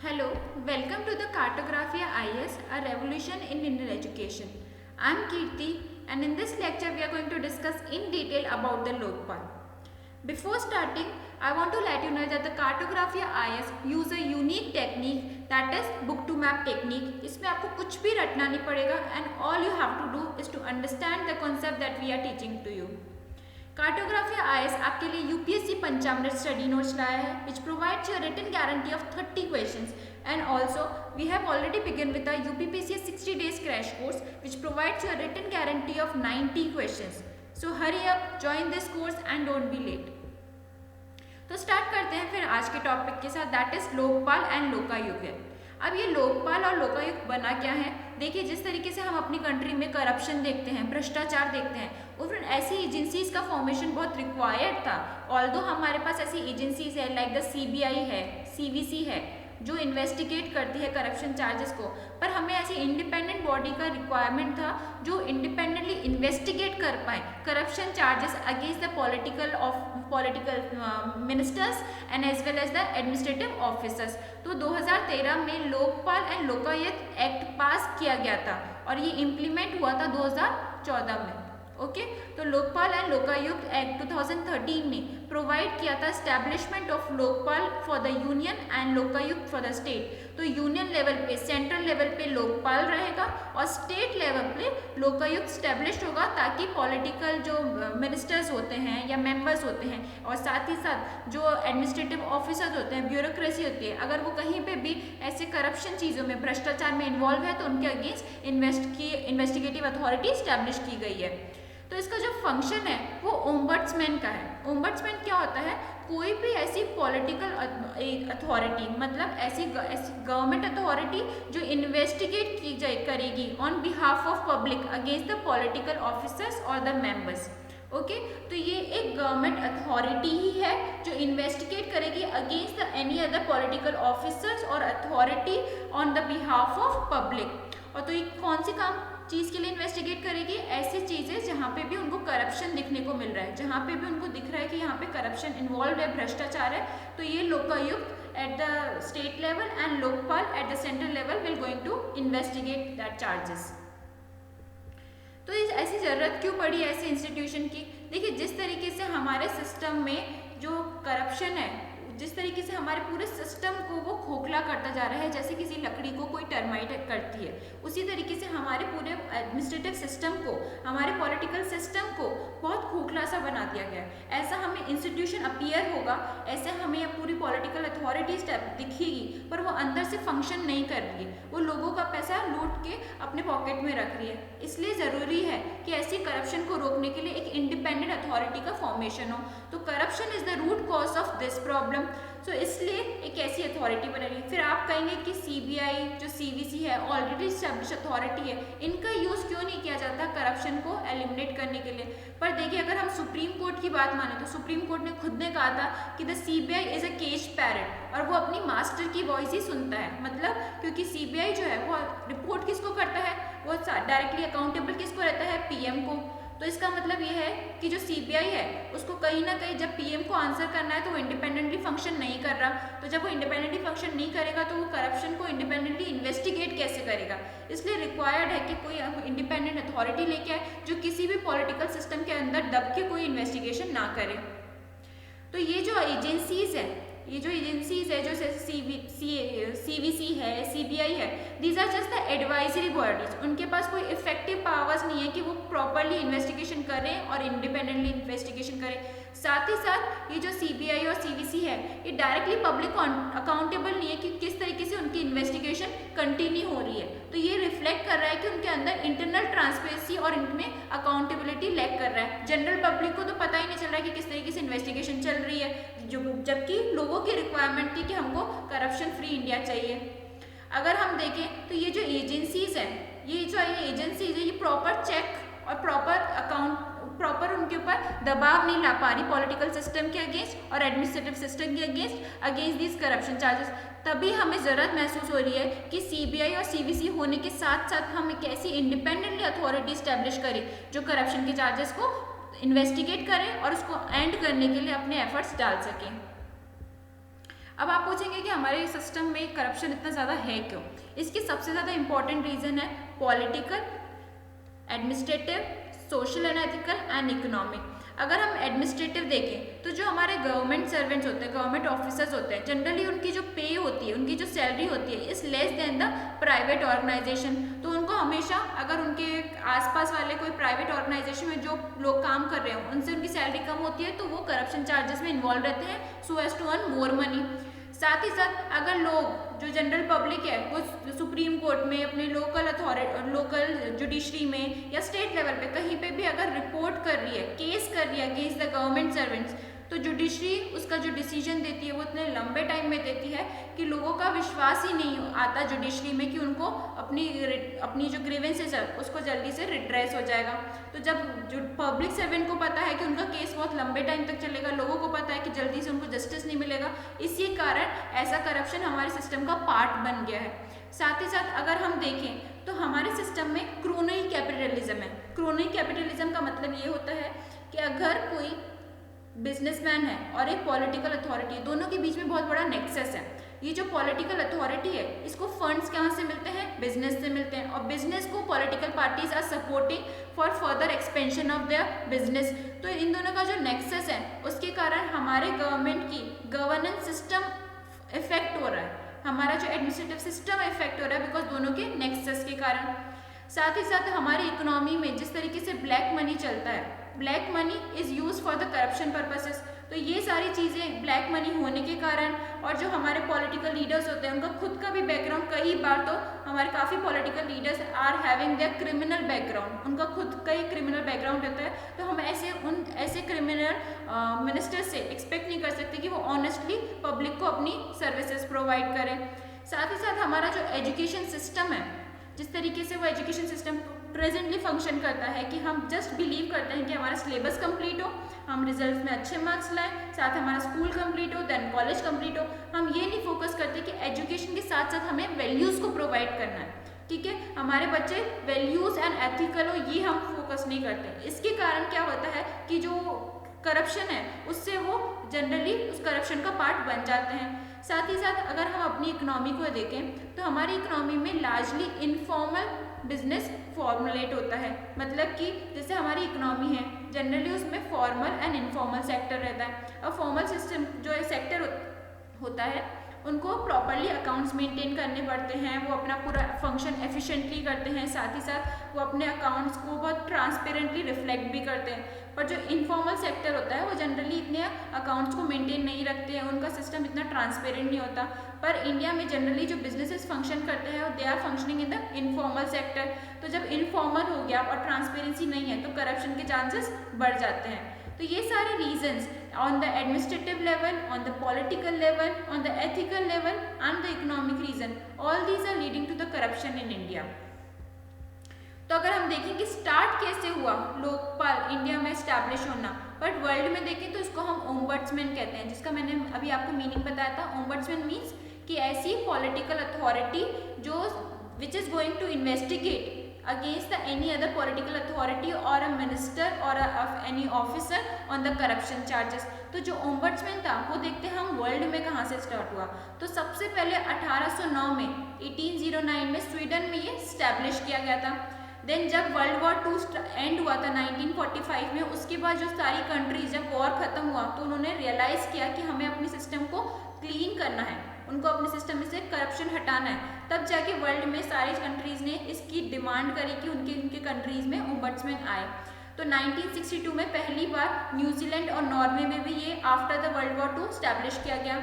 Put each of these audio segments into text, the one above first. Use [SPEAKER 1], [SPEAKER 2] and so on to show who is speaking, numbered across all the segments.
[SPEAKER 1] Hello, welcome to the Cartographia IS, a revolution in Indian education. I am Kirti and in this lecture we are going to discuss in detail about the Lokpal. Before starting, I want to let you know that the Cartographia IS use a unique technique that is book to map technique. इसमें आपको कुछ भी रटना नहीं पड़ेगा and all you have to do is to understand the concept that we are teaching to you. Cartographia IAS आपके लिए UPSC पंचामृत study notes लाया है which provides you a written guarantee of 30 questions and also we have already begun with a UPPCS 60 days crash course which provides you a written guarantee of 90 questions. So hurry up, join this course and don't be late. तो start करते हैं फिर आज के topic के साथ that is Lokpal and Lokayukta. अब ये लोकपाल और लोकायुक्त बना क्या है? देखिए, जिस तरीके से हम अपनी कंट्री में करप्शन देखते हैं, भ्रष्टाचार देखते हैं, और फिर ऐसी एजेंसीज का फॉर्मेशन बहुत रिक्वायर्ड था। ऑल्दो हमारे पास ऐसी एजेंसीज है लाइक द सीबीआई है, सीवीसी है, जो इन्वेस्टिगेट करती है करप्शन चार्जेस को, पर हमें ऐसी इंडिपेंडेंट बॉडी का रिक्वायरमेंट था जो इंडिपेंडेंटली इन्वेस्टिगेट कर पाए corruption charges against the political ministers and as well as the administrative officers. तो 2013 में Lokpal and Lokayukta act pass किया गया था और ये इम्प्लीमेंट हुआ था 2014 में। ओके तो लोकपाल एंड लोकायुक्त एक्ट 2013 ने प्रोवाइड किया था establishment of Lokpal for the union and Lokayukta for the state. तो यूनियन लेवल पे, सेंट्रल लेवल पे लोकपाल रहेगा और स्टेट लेवल पे लोकायुक्त स्टैब्लिश्ड होगा ताकि पॉलिटिकल जो मिनिस्टर्स होते हैं या मेंबर्स होते हैं और साथ ही साथ जो एडमिनिस्ट्रेटिव ऑफिसर्स होते हैं, ब्यूरोक्रेसी होती है, अगर वो कहीं पे भी ऐसे करप्शन चीज़ों में, भ्रष्टाचार में इन्वॉल्व है तो उनके अगेंस्ट इन्वेस्टिगेटिव अथॉरिटी स्टैब्लिश की गई है। तो इसका जो फंक्शन है वो ओम्बड्समैन का है। ओम्बड्समैन क्या होता है? कोई भी ऐसी पॉलिटिकल अथॉरिटी, मतलब ऐसी गवर्नमेंट अथॉरिटी जो इन्वेस्टिगेट की जाए करेगी on behalf of public against the political officers और द मेंबर्स। ओके तो ये एक गवर्नमेंट अथॉरिटी ही है जो इन्वेस्टिगेट करेगी against the any other political officers और authority on the behalf of public. और तो ये कौन सी काम चीज़ के लिए इन्वेस्टिगेट करेगी? ऐसी चीज़ें जहाँ पे भी उनको करप्शन दिखने को मिल रहा है, जहाँ पे भी उनको दिख रहा है कि यहाँ पे करप्शन इन्वॉल्व है, भ्रष्टाचार है, तो ये Lokayukta at the state level and Lokpal at the central level will going to investigate that charges. तो ऐसी ज़रूरत क्यों पड़ी ऐसे इंस्टीट्यूशन की? देखिए, जिस तरीके से हमारे सिस्टम में जो करप्शन है, जिस तरीके से हमारे पूरे सिस्टम को वो खोखला करता जा रहा है, जैसे किसी लकड़ी को कोई टर्माइट करती है, उसी तरीके से हमारे पूरे एडमिनिस्ट्रेटिव सिस्टम को, हमारे पॉलिटिकल सिस्टम को बहुत खोखला सा बना दिया गया है। ऐसा हमें इंस्टीट्यूशन अपीयर होगा, ऐसे हमें पूरी पॉलिटिकल अथॉरिटी दिखेगी, पर वो अंदर से फंक्शन नहीं कर रही है, वो लोगों का पैसा लूट के अपने पॉकेट में रख रही है। इसलिए ज़रूरी है कि ऐसी करप्शन को रोकने के लिए एक इंडिपेंडेंट अथॉरिटी का फॉर्मेशन हो। तो corruption is the root cause of this problem. तो इसलिए एक ऐसी अथॉरिटी बनेगी। फिर आप कहेंगे कि सीबीआई जो सीवीसी है, ऑलरेडी स्टैब्लिश अथॉरिटी है, इनका यूज़ क्यों नहीं किया जाता करप्शन को एलिमिनेट करने के लिए? पर देखिए, अगर हम सुप्रीम कोर्ट की बात माने तो सुप्रीम कोर्ट ने खुद ने कहा था कि the CBI is a cage parrot, और वो अपनी मास्टर की वॉइस ही सुनता है। मतलब क्योंकि सीबीआई जो है वो रिपोर्ट किसको करता है? वो डायरेक्टली अकाउंटेबल किसको रहता है? पीएम को। तो इसका मतलब ये है कि जो सीबीआई है उसको कहीं ना कहीं जब पीएम को आंसर करना है तो वो इंडिपेंडेंटली फंक्शन नहीं कर रहा। तो जब वो इंडिपेंडेंटली फंक्शन नहीं करेगा तो वो करप्शन को इंडिपेंडेंटली इन्वेस्टिगेट कैसे करेगा? इसलिए रिक्वायर्ड है कि कोई इंडिपेंडेंट अथॉरिटी लेके आए जो किसी भी पॉलिटिकल सिस्टम के अंदर दब के कोई इन्वेस्टिगेशन ना करे। तो ये जो एजेंसीज है, जैसे सीवीसी है, सीबीआई है, these are just the advisory bodies. उनके पास कोई इफेक्टिव पावर्स नहीं है कि वो प्रॉपरली इन्वेस्टिगेशन करें और इंडिपेंडेंटली इन्वेस्टिगेशन करें। साथ ही साथ ये जो सीबीआई और सीवीसी है, ये डायरेक्टली पब्लिक अकाउंटेबल नहीं है कि किस तरीके से उनकी इन्वेस्टिगेशन कंटिन्यू हो रही है। तो ये रिफ्लेक्ट कर रहा है कि उनके अंदर इंटरनल ट्रांसपेरेंसी और इनमें अकाउंटेबिलिटी लैक कर रहा है। जनरल पब्लिक को तो पता ही नहीं चल रहा है कि किस तरीके से इन्वेस्टिगेशन चल रही है, जबकि लोगों की रिक्वायरमेंट थी कि हमको करप्शन फ्री इंडिया चाहिए। अगर हम देखें तो ये जो एजेंसीज हैं, ये प्रॉपर चेक और प्रॉपर उनके ऊपर दबाव नहीं ला पा रही पॉलिटिकल सिस्टम के अगेंस्ट और एडमिनिस्ट्रेटिव सिस्टम के अगेंस्ट दिस करप्शन चार्जेस। तभी हमें ज़रूरत महसूस हो रही है कि सीबीआई और सीवीसी होने के साथ साथ हम एक ऐसी इंडिपेंडेंटली अथॉरिटी स्टैब्लिश करें जो करप्शन के चार्जेस को इन्वेस्टिगेट करें और उसको एंड करने के लिए अपने एफर्ट्स डाल सकें। अब आप पूछेंगे कि हमारे सिस्टम में करप्शन इतना ज़्यादा है क्यों? इसकी सबसे ज़्यादा इंपॉर्टेंट रीज़न है political, administrative, social and ethical and economic. अगर हम एडमिनिस्ट्रेटिव देखें तो जो हमारे गवर्नमेंट सर्वेंट्स होते हैं, गवर्नमेंट ऑफिसर्स होते हैं, जनरली उनकी जो पे होती है, उनकी जो सैलरी होती है is less than the private organisation. तो उनको हमेशा, अगर उनके आसपास वाले कोई प्राइवेट ऑर्गेनाइजेशन में जो लोग काम कर रहे हो उनसे उनकी सैलरी कम होती है, तो वो करप्शन चार्जेस में इन्वॉल्व रहते हैं so as to earn more money. साथ ही साथ अगर लोग, जो जनरल पब्लिक है, वो सुप्रीम कोर्ट में, अपने लोकल जुडिशरी में या स्टेट लेवल पे कहीं पे भी अगर रिपोर्ट कर रही है, केस कर रही है अगेंस्ट द गवर्नमेंट सर्वेंट्स, तो जुडिशरी उसका जो डिसीजन देती है वो इतने लंबे टाइम में देती है कि लोगों का विश्वास ही नहीं आता जुडिशरी में कि उनको अपनी जो ग्रीवेंसेस है उसको जल्दी से रिड्रेस हो जाएगा। तो जब जो पब्लिक सर्वेंट को पता है कि उनका केस बहुत लंबे टाइम तक चलेगा, लोगों को पता है कि जल्दी से उनको जस्टिस नहीं मिलेगा, इसी कारण ऐसा करप्शन हमारे सिस्टम का पार्ट बन गया है। साथ ही साथ अगर हम देखें तो हमारे सिस्टम में क्रोनी कैपिटलिज्म है। क्रोनी कैपिटलिज्म का मतलब ये होता है कि अगर कोई बिजनेसमैन है और एक पॉलिटिकल अथॉरिटी है, दोनों के बीच में बहुत बड़ा नेक्सस है। ये जो पॉलिटिकल अथॉरिटी है इसको फंड्स कहाँ से मिलते हैं? बिजनेस से मिलते हैं, और बिजनेस को political parties are supporting for further expansion of their business. तो इन दोनों का जो नेक्सस है उसके कारण हमारे गवर्नमेंट की गवर्नेंस सिस्टम इफेक्ट हो रहा है, हमारा जो एडमिनिस्ट्रेटिव सिस्टम इफेक्ट हो रहा है बिकॉज दोनों के नेक्सस के कारण। साथ ही साथ हमारी इकोनॉमी में जिस तरीके से ब्लैक मनी चलता है, black money is use for the corruption purposes, तो ये सारी चीज़ें ब्लैक मनी होने के कारण, और जो हमारे पॉलिटिकल लीडर्स होते हैं उनका खुद का भी बैकग्राउंड, कई बार तो हमारे काफ़ी political leaders are having their criminal background, उनका खुद का ही क्रिमिनल बैकग्राउंड होता है। तो हम ऐसे क्रिमिनल मिनिस्टर से एक्सपेक्ट नहीं कर सकते कि वो ऑनेस्टली पब्लिक को अपनी सर्विसेज प्रोवाइड करें। साथ ही साथ हमारा जो एजुकेशन सिस्टम है, जिस तरीके से वो एजुकेशन सिस्टम प्रेजेंटली फंक्शन करता है कि हम जस्ट बिलीव करते हैं कि हमारा सिलेबस कंप्लीट हो, हम रिजल्ट में अच्छे मार्क्स लाएं, साथ हमारा स्कूल कंप्लीट हो, देन कॉलेज कंप्लीट हो। हम ये नहीं फोकस करते कि एजुकेशन के साथ साथ हमें वैल्यूज़ को प्रोवाइड करना है, ठीक है, हमारे बच्चे वैल्यूज़ एंड एथिकल हो, ये हम फोकस नहीं करते। इसके कारण क्या होता है कि जो करप्शन है उससे वो जनरली उस करप्शन का पार्ट बन जाते हैं। साथ ही साथ अगर हम अपनी इकोनॉमी को देखें तो हमारी इकोनॉमी में लार्जली इनफॉर्मल बिजनेस फॉर्मुलेट होता है, मतलब कि जैसे हमारी इकोनॉमी है जनरली उसमें फॉर्मल एंड इनफॉर्मल सेक्टर रहता है। अब फॉर्मल सिस्टम जो सेक्टर होता है उनको प्रॉपरली अकाउंट्स मेंटेन करने पड़ते हैं, वो अपना पूरा फंक्शन एफिशिएंटली करते हैं, साथ ही साथ वो अपने अकाउंट्स को बहुत ट्रांसपेरेंटली रिफ्लेक्ट भी करते हैं। पर जो इनफॉर्मल सेक्टर होता है वो जनरली इतने अकाउंट्स को मेंटेन नहीं रखते हैं, उनका सिस्टम इतना ट्रांसपेरेंट नहीं होता। पर इंडिया में जनरली जो बिजनेसेस फंक्शन करते हैं they are functioning in the informal sector. तो जब इनफॉर्मल हो गया और ट्रांसपेरेंसी नहीं है तो करप्शन के चांसेस बढ़ जाते हैं। तो ये सारे reasons on the administrative level, on the political level, on the ethical level and the economic reason, all these are leading to the corruption in India. तो अगर हम देखें कि स्टार्ट कैसे हुआ लोकपाल इंडिया में एस्टैब्लिश होना, बट वर्ल्ड में देखें तो इसको हम ओम्बड्समैन कहते हैं, जिसका मैंने अभी आपको मीनिंग बताया था। ओम्बड्समैन मीन्स कि ऐसी पॉलिटिकल अथॉरिटी जो which is going to investigate against the any other political authority or a minister or any officer on the corruption charges। तो जो ओम्बड्समैन था वो देखते हैं हम वर्ल्ड में कहाँ से स्टार्ट हुआ। तो सबसे पहले 1809 में 1809 में स्वीडन में ये स्टैब्लिश किया गया था। देन जब वर्ल्ड वॉर 2 एंड हुआ था 1945 में, उसके बाद जो सारी कंट्रीज जब वॉर खत्म हुआ तो उन्होंने रियलाइज़ किया कि हमें अपने सिस्टम को क्लीन करना है, उनको अपने सिस्टम में से करप्शन हटाना है। तब जाके वर्ल्ड में सारी कंट्रीज़ ने इसकी डिमांड करी कि उनके कंट्रीज़ में ओम्बड्समैन आए। तो 1962 में पहली बार न्यूजीलैंड और नॉर्वे में भी ये after the world war 2 establish किया गया।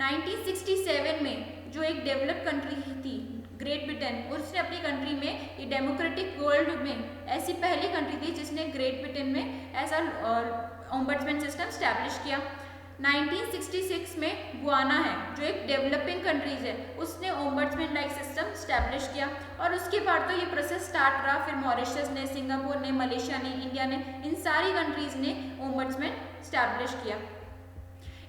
[SPEAKER 1] 1967 में जो एक डेवलप्ड कंट्री थी ग्रेट ब्रिटेन, उसने अपनी कंट्री में ये डेमोक्रेटिक वर्ल्ड में ऐसी पहली कंट्री थी जिसने ग्रेट ब्रिटेन में ऐसा ओम्बड्समैन सिस्टम स्टैब्लिश किया। 1966 में गुआना है जो एक डेवलपिंग कंट्रीज है, उसने ओम्बड्समैन लाइक सिस्टम स्टैब्लिश किया, और उसके बाद तो ये प्रोसेस स्टार्ट रहा। फिर मॉरिशस ने, सिंगापुर ने, मलेशिया ने, इंडिया ने, इन सारी कंट्रीज ने ओम्बड्समैन स्टैब्लिश किया।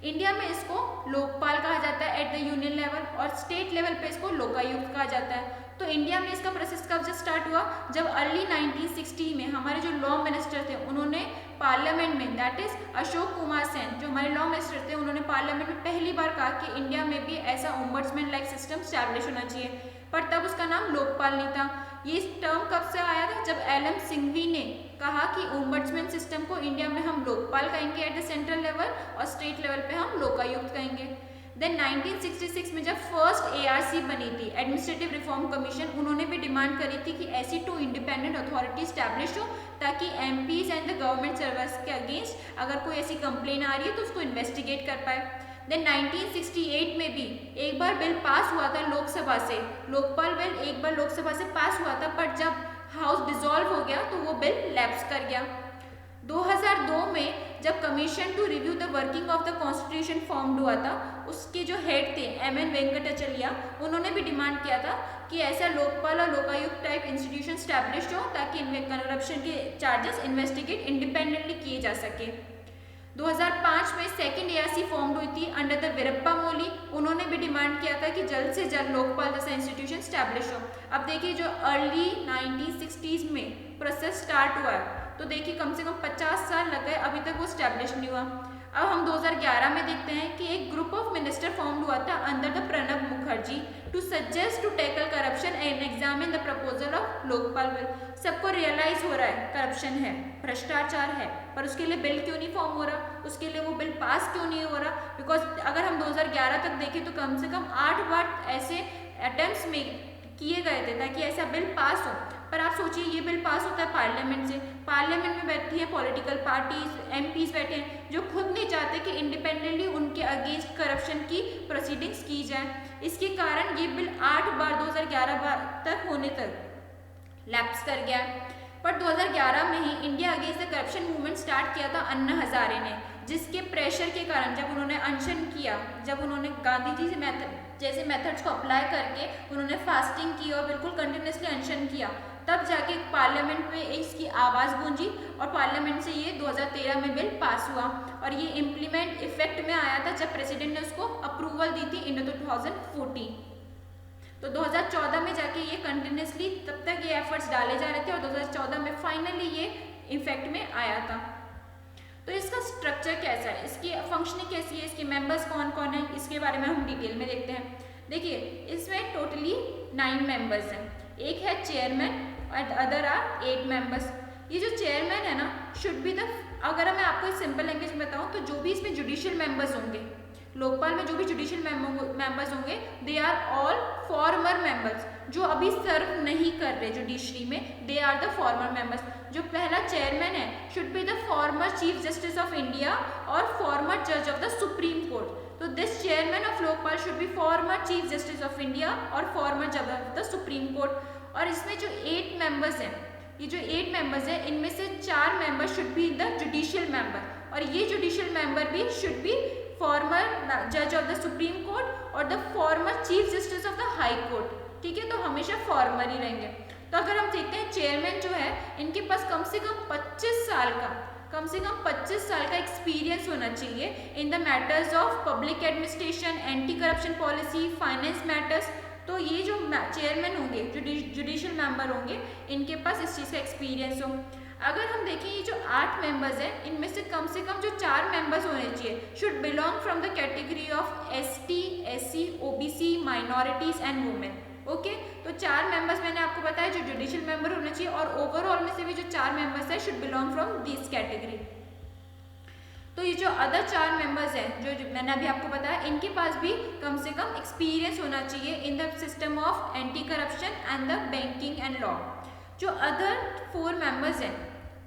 [SPEAKER 1] इंडिया में इसको लोकपाल कहा जाता है एट द यूनियन लेवल, और स्टेट लेवल पे इसको लोकायुक्त कहा जाता है। तो इंडिया में इसका प्रोसेस कब से स्टार्ट हुआ? जब अर्ली 1960 में हमारे जो लॉ मिनिस्टर थे उन्होंने पार्लियामेंट में, दैट इज अशोक कुमार सेन जो हमारे लॉ मिनिस्टर थे, उन्होंने पार्लियामेंट में पहली बार कहा कि इंडिया में भी ऐसा ओम्बड्समैन लाइक सिस्टम स्टैब्लिश होना चाहिए, पर तब उसका नाम लोकपाल नहीं था। ये टर्म कब से आया था? जब एल एम सिंघवी ने कहा कि ओम्बड्समैन सिस्टम को इंडिया में हम लोकपाल कहेंगे एट द सेंट्रल लेवल और स्टेट लेवल पे हम लोकायुक्त कहेंगे। देन 1966 में जब फर्स्ट एआरसी बनी थी, एडमिनिस्ट्रेटिव रिफॉर्म कमीशन, उन्होंने भी डिमांड करी थी कि ऐसी 2 इंडिपेंडेंट अथॉरिटी स्टैब्लिश हो ताकि MPs and the government servers के अगेंस्ट अगर कोई ऐसी कंप्लेन आ रही है तो उसको इन्वेस्टिगेट कर पाए। देन 1968 में भी एक बार बिल पास हुआ था लोकसभा से, लोकपाल बिल एक बार लोकसभा से पास हुआ था, पर जब हाउस डिसॉल्व हो गया तो वो बिल लैप्स कर गया। 2002 में जब commission to review the working of the constitution formed हुआ था, उसके जो हेड थे एमएन वेंकटाचलैया, उन्होंने भी डिमांड किया था कि ऐसा लोकपाल और लोकायुक्त टाइप इंस्टीट्यूशन स्टैब्लिश हो ताकि करप्शन के चार्जेस इन्वेस्टिगेट इंडिपेंडेंटली किए जा सके। 2005 में सेकंड एआरसी फॉर्म हुई थी अंडर द वीरप्पा मोइली, उन्होंने भी डिमांड किया था कि जल्द से जल्द लोकपाल जैसा इंस्टीट्यूशन स्टैब्लिश हो। अब देखिए जो अर्ली 1960s में प्रोसेस स्टार्ट हुआ है, तो देखिए कम से कम 50 साल लग गए, अभी तक वो स्टैब्लिश नहीं हुआ। अब हम 2011 में देखते हैं कि एक ग्रुप ऑफ मिनिस्टर फॉर्म हुआ था under the Pranab Mukherjee to suggest to tackle corruption and examine the proposal of Lokpal bill. सबको रियलाइज हो रहा है करप्शन है, भ्रष्टाचार है, पर उसके लिए बिल क्यों नहीं फॉर्म हो रहा, उसके लिए वो बिल पास क्यों नहीं हो रहा? बिकॉज अगर हम 2011 तक देखें तो कम से कम 8 बार ऐसे अटेम्प्ट्स में किए गए थे ताकि ऐसा बिल पास हो, पर आप सोचिए ये बिल पास होता है पार्लियामेंट से, पार्लियामेंट में बैठी है पॉलिटिकल पार्टीज, एमपीज बैठे हैं जो खुद नहीं चाहते कि इंडिपेंडेंटली उनके अगेंस्ट करप्शन की प्रोसीडिंग्स की जाए। इसके कारण ये बिल 8 बार 2011 तक होने तक लैप्स कर गया। पर 2011 में ही India against the corruption movement start किया था अन्ना हजारे ने, जिसके प्रेशर के कारण जब उन्होंने अनशन किया, जब उन्होंने गांधी जी से जैसे मेथड्स को अप्लाई करके उन्होंने फास्टिंग की और बिल्कुल कंटिन्यूसली अनशन किया, तब जाके पार्लियामेंट में इसकी आवाज़ गूंजी और पार्लियामेंट से ये 2013 में बिल पास हुआ और ये इम्प्लीमेंट इफेक्ट में आया था जब प्रेसिडेंट ने उसको अप्रूवल दी थी इन 2014। तो 2014 में जाके ये कंटिन्यूसली तब तक ये एफर्ट्स डाले जा रहे थे और 2014 में फाइनली ये इफेक्ट में आया था। तो इसका स्ट्रक्चर कैसा है, इसकी फंक्शनिंग कैसी है, इसके मेंबर्स कौन कौन है, इसके बारे में हम डिटेल में देखते हैं। देखिए इसमें टोटली 9 मेंबर्स हैं, एक है चेयरमैन और अदर आर 8 मेंबर्स। ये जो चेयरमैन है ना शुड बी द, अगर मैं आपको सिंपल लैंग्वेज में बताऊँ तो जो भी इसमें जुडिशियल मेंबर्स होंगे, लोकपाल में जो भी जुडिशियल मेंबर्स होंगे, they are all former members, जो अभी सर्व नहीं कर रहे जुडिशरी में, they are the former members. जो पहला चेयरमैन है should be the former chief justice of India और फॉर्मर जज ऑफ द सुप्रीम कोर्ट। तो this chairman of Lokpal should be former chief justice of India और फॉर्मर जज of the supreme court. और इसमें जो 8 मेंबर्स हैं, ये जो 8 मेंबर्स हैं, इनमें से 4 members should be the judicial member, और ये जुडिशियल मेंबर भी शुड बी फॉर्मर जज ऑफ द सुप्रीम कोर्ट और the former chief justice of the high court. ठीक है, तो हमेशा फॉर्मर ही रहेंगे। तो अगर हम देखते हैं चेयरमैन जो है, इनके पास कम से कम 25 साल का एक्सपीरियंस होना चाहिए in the matters of public administration, anti corruption policy, finance matters. तो ये जो चेयरमैन होंगे, जुडिशियल मेंबर होंगे, इनके पास इस चीज़ का एक्सपीरियंस हो। अगर हम देखें ये जो 8 मेंबर्स हैं, इनमें से कम जो 4 मेंबर्स होने चाहिए should belong from the category of ST, SC, OBC, minorities and women. Okay, तो 4 मेंबर्स मैंने आपको बताया जो जुडिशियल मेंबर होने चाहिए, और ओवरऑल में से भी जो 4 मेंबर्स हैं should belong from this category. तो ये जो अदर 4 मेंबर्स हैं जो मैंने अभी आपको बताया, इनके पास भी कम से कम एक्सपीरियंस होना चाहिए in the system of anti corruption and the banking and law. जो अदर 4 मेंबर्स हैं,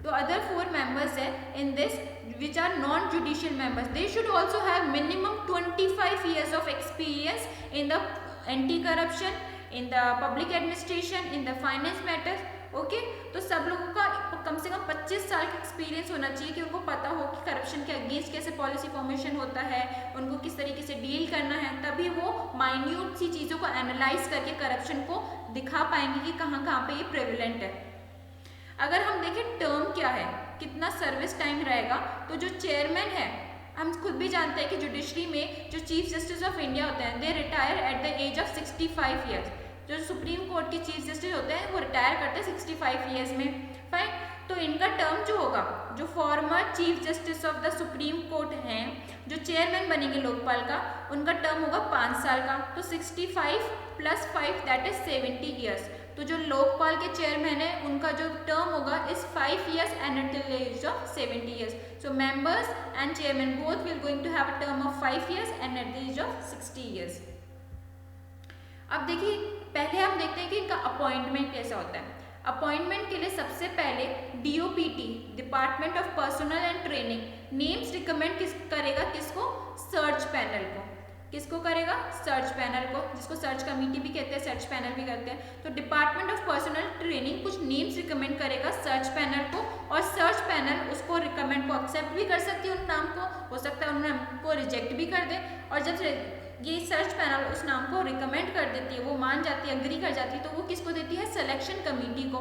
[SPEAKER 1] तो other 4 members in this which are non-judicial members, they should also have minimum 25 years of experience in the anti-corruption, in the public administration, in the finance matters. Okay, तो सब लोगों का कम से कम 25 साल का एक्सपीरियंस होना चाहिए कि उनको पता हो कि करप्शन के अगेंस्ट कैसे पॉलिसी फॉर्मेशन होता है, उनको किस तरीके से डील करना है, तभी वो माइन्यूट सी चीज़ों को एनालाइज करके करप्शन को दिखा पाएंगे कि कहाँ कहाँ पे ये प्रेवलेंट है। अगर हम देखें टर्म क्या है, कितना सर्विस टाइम रहेगा, तो जो चेयरमैन है, हम खुद भी जानते हैं कि जुडिशरी में जो चीफ जस्टिस ऑफ इंडिया होते हैं, they retire at the age of 65 years. जो सुप्रीम कोर्ट के चीफ जस्टिस होते हैं वो रिटायर करते हैं 65 ईयर्स में। फाइन, तो इनका टर्म जो होगा, जो farmer chief justice of the supreme court हैं, जो चेयरमैन बनेंगे लोकपाल का, उनका टर्म होगा 5 साल का। तो 65 + 5 दैट इज 70 ईयर्स। तो जो लोकपाल के चेयरमैन है उनका जो टर्म होगा is 5 years and until the age of 70 years. So members and chairman both will going to have a term of 5 years and at the age of 60 years. अब देखिए, पहले हम देखते हैं कि इनका अपॉइंटमेंट कैसा होता है। अपॉइंटमेंट के लिए सबसे पहले DOPT, department of personal and training, names recommend करेगा किसको? सर्च पैनल को। किसको करेगा? सर्च पैनल को, जिसको सर्च कमेटी भी कहते हैं, सर्च पैनल भी कहते हैं। तो डिपार्टमेंट ऑफ पर्सनल ट्रेनिंग कुछ नेम्स रिकमेंड करेगा सर्च पैनल को, और सर्च पैनल उसको रिकमेंड को एक्सेप्ट भी कर सकती है उन नाम को, हो सकता है उन नाम को रिजेक्ट भी कर दे। और जब ये सर्च पैनल उस नाम को रिकमेंड कर देती है, वो मान जाती है, अग्री कर जाती है, तो वो किसको देती है? सिलेक्शन कमेटी को।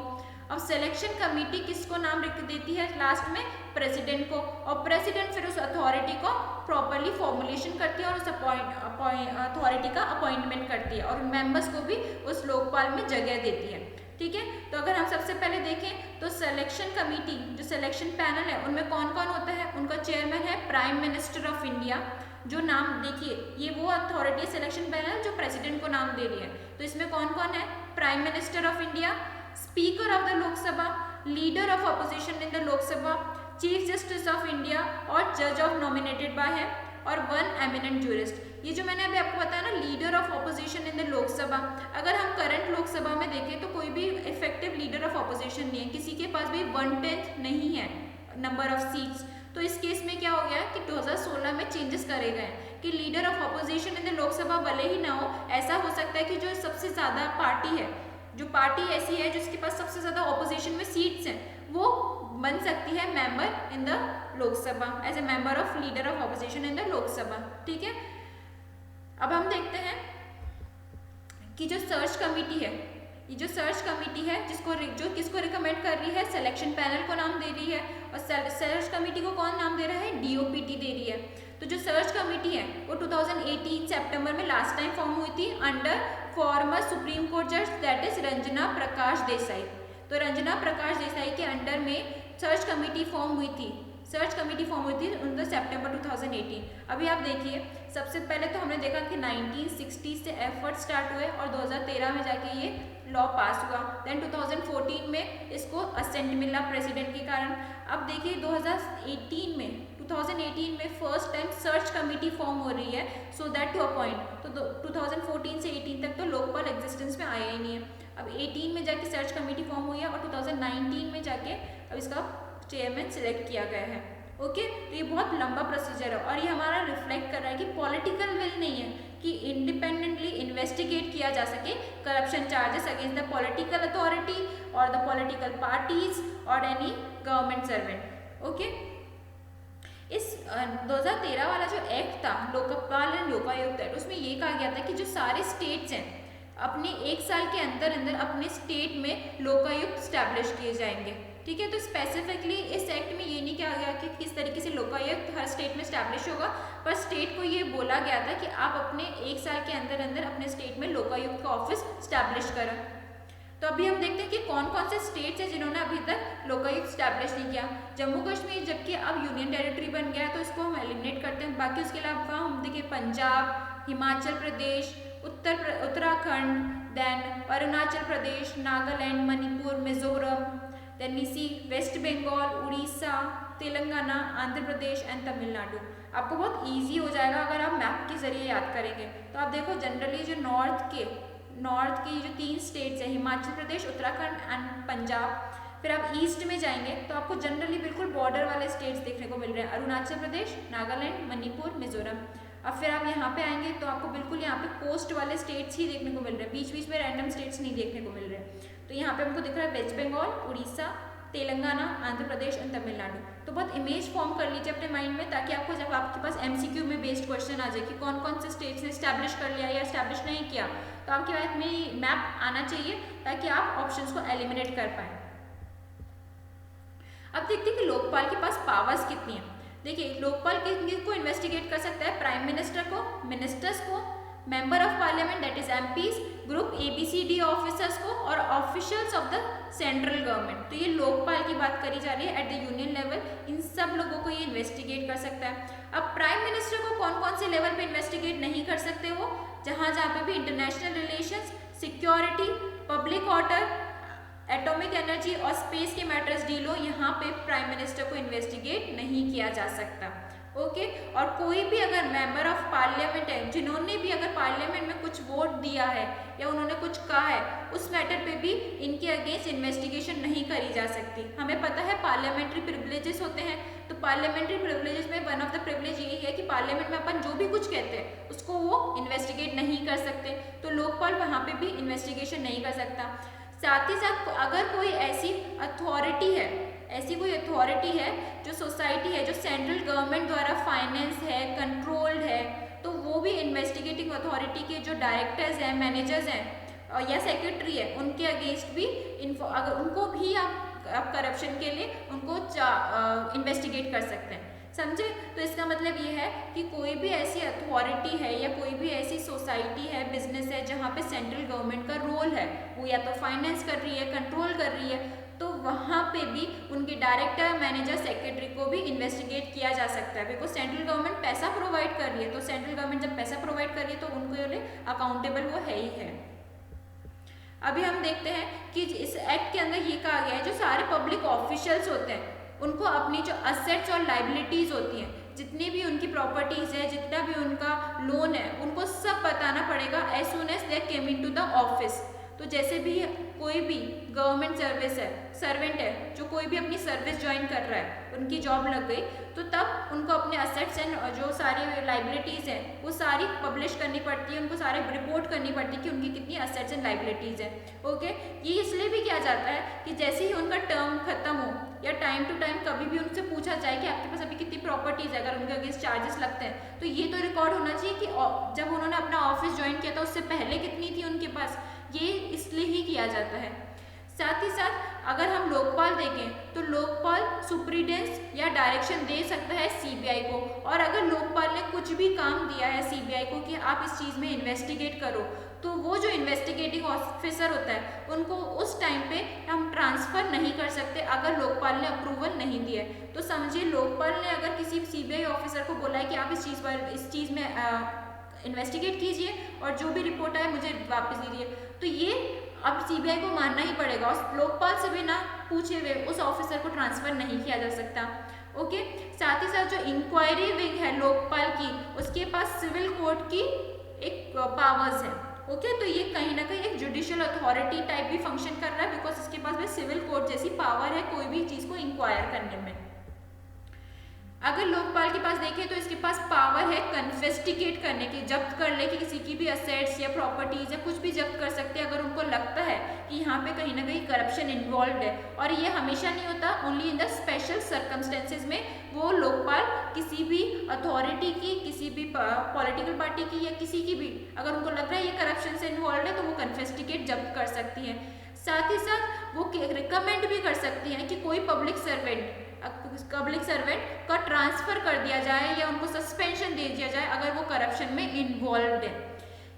[SPEAKER 1] अब सिलेक्शन कमेटी किसको नाम लिख देती है? लास्ट में प्रेसिडेंट को, और प्रेसिडेंट फिर उस अथॉरिटी को प्रॉपरली फॉर्मुलेशन करती है और उस अथॉरिटी का अपॉइंटमेंट करती है, और मेंबर्स को भी उस लोकपाल में जगह देती है। ठीक है, तो अगर हम सबसे पहले देखें तो सिलेक्शन कमेटी, जो सिलेक्शन पैनल है, उनमें कौन कौन होता है? उनका चेयरमैन है प्राइम मिनिस्टर ऑफ इंडिया, जो नाम देखिए, ये वो अथॉरिटी सिलेक्शन पैनल जो प्रेसिडेंट को नाम दे रही है। तो इसमें कौन कौन है? Prime minister of India, speaker of the Lok Sabha, leader of opposition in the Lok Sabha, chief justice of India और जज ऑफ नॉमिनेटेड बाय है, और 1 एमिनेंट जूरिस्ट। ये जो मैंने अभी आपको बताया ना, leader of opposition in the Lok Sabha, अगर हम करंट लोकसभा में देखें तो कोई भी इफेक्टिव लीडर ऑफ अपोजिशन नहीं है, किसी के पास भी 1/10 नहीं है नंबर ऑफ सीट्स। तो इस केस में क्या हो गया कि 2016 में चेंजेस करे गए कि leader of opposition in the Lok Sabha भले ही ना हो, ऐसा हो सकता है कि जो सबसे ज़्यादा पार्टी है, जो पार्टी ऐसी है जिसके पास सबसे ज़्यादा ऑपोजिशन में सीट्स हैं, वो बन सकती है member in the Lok Sabha as a member of leader of opposition in the Lok Sabha. ठीक है, अब हम देखते हैं कि जो सर्च कमेटी है, ये जो सर्च कमेटी है जो किसको रिकमेंड कर रही है? सिलेक्शन पैनल को नाम दे रही है, और सर्च कमेटी को कौन नाम दे रहा है? DOPT दे रही है। तो जो सर्च कमेटी है वो 2018 सितंबर में लास्ट टाइम फॉर्म हुई थी अंडर फॉर्मर सुप्रीम कोर्ट जज दैट इज रंजना प्रकाश देसाई। तो रंजना प्रकाश देसाई के अंडर में सर्च कमेटी फॉर्म हुई थी, सर्च कमेटी फॉर्म हुई थी 19 सितंबर 2018। अभी आप देखिए, सबसे पहले तो हमने देखा कि 1960 से एफर्ट स्टार्ट हुए और 2013 में जाके ये लॉ पास हुआ। देन 2014 में इसको असेंट मिला प्रेसिडेंट के कारण। अब देखिए 2018 में first time search committee form हो रही है सो दैट टू अपॉइंट। तो 2014 से 18 तक तो लोकपाल एग्जिस्टेंस में आया ही नहीं है। अब 18 में जाके सर्च कमेटी फॉर्म हुई है और 2019 में जाके अब इसका चेयरमैन सिलेक्ट किया गया है। ओके, तो ये बहुत लंबा प्रोसीजर है और ये हमारा रिफ्लेक्ट कर रहा है कि पॉलिटिकल विल नहीं है कि इंडिपेंडेंटली इन्वेस्टिगेट किया जा सके corruption charges against the political authority और द पॉलिटिकल पार्टीज और एनी गवर्नमेंट सर्वेंट। ओके, इस 2013 वाला जो एक्ट था लोकपाल एंड लोकायुक्त एक्ट, उसमें ये कहा गया था कि जो सारे स्टेट्स हैं अपने 1 साल के अंदर अंदर अपने स्टेट में लोकायुक्त स्टैब्लिश किए जाएंगे। ठीक है, तो स्पेसिफिकली इस एक्ट में ये नहीं कहा गया कि किस तरीके से लोकायुक्त हर स्टेट में स्टैब्लिश होगा, पर स्टेट को ये बोला गया था कि आप अपने 1 साल के अंदर अंदर अपने स्टेट में लोकायुक्त का ऑफिस स्टैब्लिश करें। तो अभी हम देखते हैं कि कौन कौन से स्टेट्स हैं जिन्होंने अभी तक लोकायुक्त स्टैब्लिश नहीं किया। जम्मू कश्मीर जबकि अब यूनियन टेरिटरी बन गया है तो इसको हम एलिमिनेट करते हैं। बाकी उसके अलावा हम देखिए Punjab, Himachal Pradesh, Uttarakhand, then Arunachal Pradesh, Nagaland, Manipur, Mizoram, then we see West Bengal, Orissa, Telangana, Andhra Pradesh and Tamil Nadu. आपको बहुत इजी हो जाएगा अगर आप मैप के जरिए याद करेंगे। तो आप देखो जनरली जो नॉर्थ की जो 3 स्टेट्स हैं हिमाचल प्रदेश, उत्तराखंड एंड पंजाब। फिर आप ईस्ट में जाएंगे तो आपको जनरली बिल्कुल बॉर्डर वाले स्टेट्स देखने को मिल रहे हैं, अरुणाचल प्रदेश, नागालैंड, मणिपुर, मिजोरम। अब फिर आप यहाँ पे आएंगे तो आपको बिल्कुल यहाँ पे कोस्ट वाले स्टेट्स ही देखने को मिल रहे हैं, बीच बीच में रैंडम स्टेट्स नहीं देखने को मिल रहे हैं। तो यहाँ पे हमको दिख रहा है वेस्ट बंगाल, उड़ीसा, तेलंगाना, आंध्र प्रदेश और तमिलनाडु। तो बहुत इमेज फॉर्म कर लीजिए अपने माइंड में ताकि आपको जब आपके पास MCQ में बेस्ड क्वेश्चन आ जाए कि कौन कौन से स्टेट्स ने स्टैब्लिश कर लिया या स्टैब्लिश नहीं किया, तो आपके पास में मैप आना चाहिए ताकि आप ऑप्शंस को एलिमिनेट कर पाएँ। अब देखते हैं कि लोकपाल के पास पावर्स कितनी है। देखिए लोकपाल किसको इन्वेस्टिगेट कर सकता है? प्राइम मिनिस्टर को, मिनिस्टर्स को, member of parliament that is MPs, group ABCD officers को और officials of the central government. तो ये लोकपाल की बात करी जा रही है एट द यूनियन लेवल, इन सब लोगों को ये इन्वेस्टिगेट कर सकता है। अब प्राइम मिनिस्टर को कौन कौन से लेवल पे इन्वेस्टिगेट नहीं कर सकते वो, जहाँ जहाँ पे भी international relations, security, public order, atomic energy और स्पेस के मैटर्स डील हो, यहाँ पे प्राइम मिनिस्टर को इन्वेस्टिगेट नहीं किया जा सकता। ओके और कोई भी अगर मेंबर ऑफ पार्लियामेंट है जिन्होंने भी अगर पार्लियामेंट में कुछ वोट दिया है या उन्होंने कुछ कहा है, उस मैटर पे भी इनके अगेंस्ट इन्वेस्टिगेशन नहीं करी जा सकती। हमें पता है पार्लियामेंट्री प्रिविलेजेस होते हैं, तो पार्लियामेंट्री प्रिविलेजेस में वन ऑफ द प्रिविलेज यही है कि पार्लियामेंट में अपन जो भी कुछ कहते हैं उसको वो इन्वेस्टिगेट नहीं कर सकते, तो लोकपाल वहाँ पे भी इन्वेस्टिगेशन नहीं कर सकता। साथ ही साथ अगर कोई ऐसी अथॉरिटी है, ऐसी कोई अथॉरिटी है जो सोसाइटी है जो सेंट्रल गवर्नमेंट द्वारा फाइनेंस है, कंट्रोल्ड है, तो वो भी इन्वेस्टिगेटिंग अथॉरिटी के जो डायरेक्टर्स हैं, मैनेजर्स हैं या सेक्रेटरी है, उनके अगेंस्ट भी अगर उनको भी आप करप्शन के लिए उनको इन्वेस्टिगेट कर सकते हैं। समझे? तो इसका मतलब ये है कि कोई भी ऐसी अथॉरिटी है या कोई भी ऐसी सोसाइटी है, बिजनेस है, जहाँ पे सेंट्रल गवर्नमेंट का रोल है, वो या तो फाइनेंस कर रही है, कंट्रोल कर रही है, तो वहाँ पे भी उनके डायरेक्टर, मैनेजर, सेक्रेटरी को भी इन्वेस्टिगेट किया जा सकता है। बिकॉज सेंट्रल गवर्नमेंट पैसा प्रोवाइड कर रही है, तो सेंट्रल गवर्नमेंट जब पैसा प्रोवाइड कर रही है तो उनको लिए अकाउंटेबल वो है ही है। अभी हम देखते हैं कि इस एक्ट के अंदर ये कहा गया है जो सारे पब्लिक ऑफिशियल्स होते हैं उनको अपनी जो असेट्स और लाइबिलिटीज होती हैं, जितनी भी उनकी प्रॉपर्टीज है, जितना भी उनका लोन है, उनको सब बताना पड़ेगा as soon as they came into the office. तो जैसे भी कोई भी गवर्नमेंट सर्विस है, सर्वेंट है, जो कोई भी अपनी सर्विस ज्वाइन कर रहा है, उनकी जॉब लग गई, तो तब उनको अपने असेट्स एंड जो सारी लाइबिलिटीज़ हैं वो सारी पब्लिश करनी पड़ती है, उनको सारे रिपोर्ट करनी पड़ती है कि उनकी कितनी असेट्स एंड लाइबिलिटीज़ हैं। ओके, ये इसलिए भी किया जाता है कि जैसे ही उनका टर्म खत्म हो या टाइम टू टाइम कभी भी उनसे पूछा जाए कि आपके पास अभी कितनी प्रॉपर्टीज़ है, अगर उनके अगेंस्ट चार्जेस लगते हैं तो ये तो रिकॉर्ड होना चाहिए कि जब उन्होंने अपना ऑफिस ज्वाइन किया था उससे पहले कितनी थी उनके पास। ये इसलिए ही किया जाता है। साथ ही साथ अगर हम लोकपाल देखें तो लोकपाल सुप्रीडेंस या डायरेक्शन दे सकता है सीबीआई को, और अगर लोकपाल ने कुछ भी काम दिया है सीबीआई को कि आप इस चीज़ में इन्वेस्टिगेट करो, तो वो जो इन्वेस्टिगेटिंग ऑफिसर होता है उनको उस टाइम पे हम ट्रांसफ़र नहीं कर सकते अगर लोकपाल ने अप्रूवल नहीं दिया है। तो समझिए लोकपाल ने अगर किसी सीबीआई ऑफिसर को बोला है कि आप इस चीज़ में इन्वेस्टिगेट कीजिए और जो भी रिपोर्ट आए मुझे वापस दीजिए, तो ये अब सीबीआई को मानना ही पड़ेगा, उस लोकपाल से भी ना पूछे हुए उस ऑफिसर को ट्रांसफ़र नहीं किया जा सकता। ओके, साथ ही साथ जो इंक्वायरी विंग है लोकपाल की, उसके पास सिविल कोर्ट की एक पावर्स है। ओके, तो ये कहीं ना कहीं एक जुडिशियल अथॉरिटी टाइप भी फंक्शन कर रहा है, बिकॉज इसके पास भी सिविल कोर्ट जैसी पावर है कोई भी चीज़ को इंक्वायर करने में। अगर लोकपाल के पास देखें तो इसके पास पावर है कन्फेस्टिकेट करने की, जब्त कर ले कि किसी की भी असेट्स या प्रॉपर्टीज या कुछ भी जब्त कर सकते हैं अगर उनको लगता है कि यहाँ पे कहीं ना कहीं करप्शन इन्वॉल्व है। और ये हमेशा नहीं होता, only in the special circumstances में वो लोकपाल किसी भी अथॉरिटी की, किसी भी पॉलिटिकल पार्टी की या किसी की भी अगर उनको लग रहा है ये करप्शन से इन्वॉल्व है तो वो कन्फेस्टिकेट जब्त कर सकती है। साथ ही साथ वो रिकमेंड भी कर सकती हैं कि कोई पब्लिक सर्वेंट का ट्रांसफ़र कर दिया जाए या उनको सस्पेंशन दे दिया जाए अगर वो करप्शन में इन्वॉल्व है।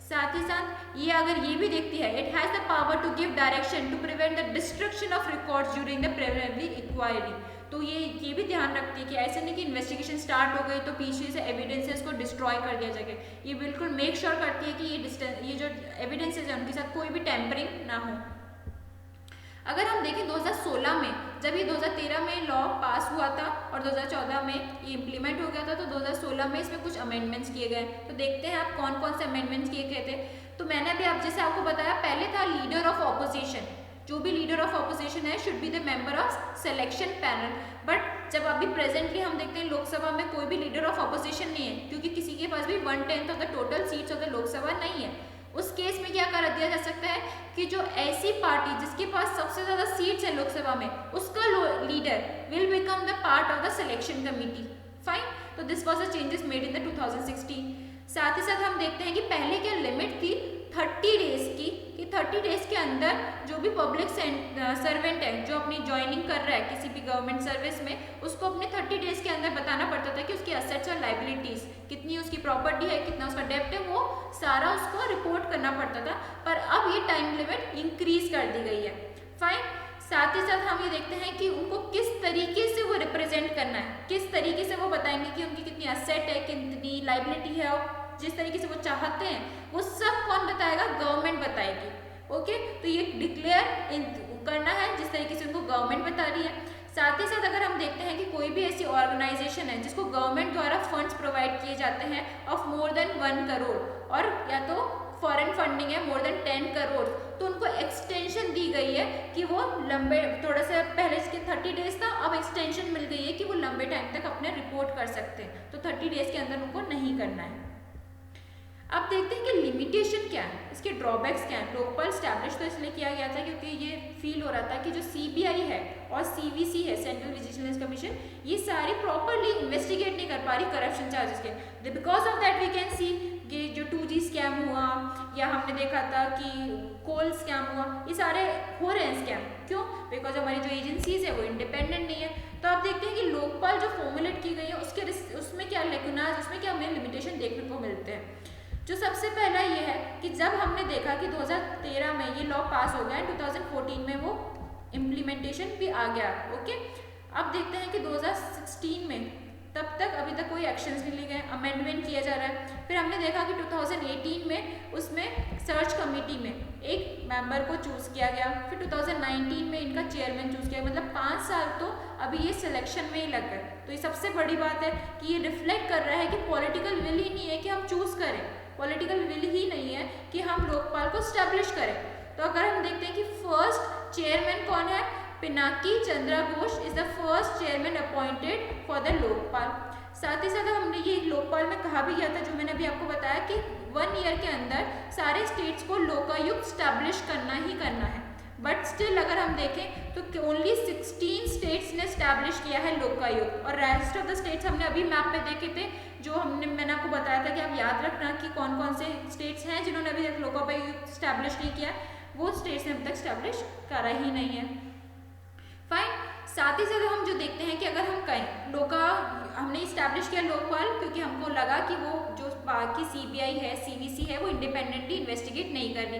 [SPEAKER 1] साथ ही साथ ये अगर ये भी देखती है, it has the power to give direction to prevent the destruction of records during the preliminary inquiry. तो ये भी ध्यान रखती है कि ऐसे नहीं कि इन्वेस्टिगेशन स्टार्ट हो गई तो पीछे से एविडेंसेस को डिस्ट्रॉय कर दिया जाएगा। ये बिल्कुल मेक श्योर करती है कि ये जो एविडेंसेस है उनके साथ कोई भी टेम्परिंग ना हो। अगर हम देखें 2016 में, जब ये 2013 में लॉ पास हुआ था और 2014 में ये इम्प्लीमेंट हो गया था, तो 2016 में इसमें कुछ अमेंडमेंट्स किए गए। तो देखते हैं आप कौन कौन से अमेंडमेंट्स किए गए थे। तो मैंने अभी आप जैसे आपको बताया, पहले था लीडर ऑफ ऑपोजिशन। जो भी लीडर ऑफ ऑपोजिशन है should be the member of selection panel. But जब अभी प्रेजेंटली हम देखते हैं लोकसभा में कोई भी लीडर ऑफ ऑपोजिशन नहीं है, क्योंकि किसी के पास भी 1/10 of the total seats of the Lok Sabha नहीं है। उस केस में क्या कर दिया जा सकता है कि जो ऐसी पार्टी जिसके पास सबसे ज़्यादा सीट्स है लोकसभा में, उसका leader will become the part of the selection committee. Fine, तो this was the changes made in the 2016। साथ ही साथ हम देखते हैं कि पहले क्या लिमिट थी 30 डेज की, कि 30 डेज के अंदर जो भी पब्लिक सर्वेंट है जो अपनी ज्वाइनिंग कर रहा है किसी भी गवर्नमेंट सर्विस में, उसको अपने 30 डेज के अंदर बताना पड़ता था कि उसकी असेट्स और लाइबिलिटीज कितनी, उसकी प्रॉपर्टी है, कितना उसका डेप्ट है, वो सारा उसको रिपोर्ट करना पड़ता था। पर अब ये टाइम लिमिट इंक्रीज कर दी गई है। फाइन। साथ ही साथ हम ये देखते हैं कि उनको किस तरीके से वो रिप्रेजेंट करना है, किस तरीके से वो बताएंगे कि उनकी कितनी असेट है, कितनी लाइबिलिटी है, और जिस तरीके से वो चाहते हैं वो सब कौन बताएगा, गवर्नमेंट बताएगी। ओके, तो ये डिक्लेयर करना है जिस तरीके से उनको गवर्नमेंट बता रही है। साथ ही साथ अगर हम देखते हैं कि कोई भी ऐसी ऑर्गेनाइजेशन है जिसको गवर्नमेंट द्वारा फंड्स प्रोवाइड किए जाते हैं ऑफ मोर देन 1 करोड़, और या तो फॉरेन फंडिंग है मोर देन 10 करोड़, तो उनको एक्सटेंशन दी गई है कि वो लंबे, थोड़ा सा पहले इसके 30 डेज था, अब एक्सटेंशन मिल गई है कि वो लंबे टाइम तक अपने रिपोर्ट कर सकते हैं। तो 30 डेज के अंदर उनको नहीं करना है। अब देखते हैं कि लिमिटेशन क्या है, इसके ड्रॉबैक्स क्या है। लोकपाल स्टैब्लिश तो इसलिए किया गया था क्योंकि ये फील हो रहा था कि जो सीबीआई है और सीवीसी है, सेंट्रल विजिलेंस कमीशन, ये सारी प्रॉपरली इन्वेस्टिगेट नहीं कर पा रही करप्शन चार्जेस के। Because of that we can see कि जो 2G स्कैम हुआ, या हमने देखा था कि कोल स्कैम हुआ, ये सारे हो रहे हैं स्कैम। क्यों? बिकॉज हमारी जो एजेंसीज है वो इंडिपेंडेंट नहीं है। तो आप देखते हैं कि लोकपाल जो फॉर्मुलेट की गई है उसमें क्या लेकुनाज, उसमें क्या हमें लिमिटेशन देखने को मिलते हैं। जो सबसे पहला ये है कि जब हमने देखा कि 2013 में ये लॉ पास हो गया, 2014 में वो इम्प्लीमेंटेशन भी आ गया। ओके, अब देखते हैं कि 2016 में तब तक अभी तक कोई एक्शंस नहीं लिए गए, अमेंडमेंट किया जा रहा है। फिर हमने देखा कि 2018 में उसमें सर्च कमेटी में एक मेंबर को चूज किया गया, फिर 2019 में इनका चेयरमैन चूज किया, मतलब 5 साल तो अभी ये सिलेक्शन में ही लग गए। तो ये सबसे बड़ी बात है कि ये रिफ्लेक्ट कर रहा है कि पॉलिटिकल विल ही नहीं है कि हम चूज करें, पॉलिटिकल विल ही नहीं है कि हम लोकपाल को स्टैब्लिश करें। तो अगर हम देखते हैं कि फर्स्ट चेयरमैन कौन है, Pinaki Chandra Ghosh is the first chairman appointed for the Lokpal. साथ ही साथ हमने ये लोकपाल में कहा भी गया था, जो मैंने अभी आपको बताया, कि 1 ईयर के अंदर सारे स्टेट्स को लोकायुक्त स्टैब्लिश करना ही करना है। बट स्टिल अगर हम देखें तो ओनली 16 स्टेट्स ने स्टैब्लिश किया है लोकायुक्त, और रेस्ट ऑफ द स्टेट्स हमने अभी मैप पे देखे थे, जो मैंने आपको बताया था कि आप याद रखना कि कौन कौन से स्टेट्स हैं जिन्होंने अभी तक लोकायुक्त स्टैब्लिश नहीं किया। वो स्टेट्स ने अभी तक स्टैब्लिश करा ही नहीं है। फाइन। साथ ही साथ हम जो देखते हैं कि अगर हम कहें हमने इस्टेब्लिश किया लोकपाल क्योंकि हमको लगा कि वो जो बाकी सीबीआई है, सीवीसी है, वो इंडिपेंडेंटली इन्वेस्टिगेट नहीं कर रही।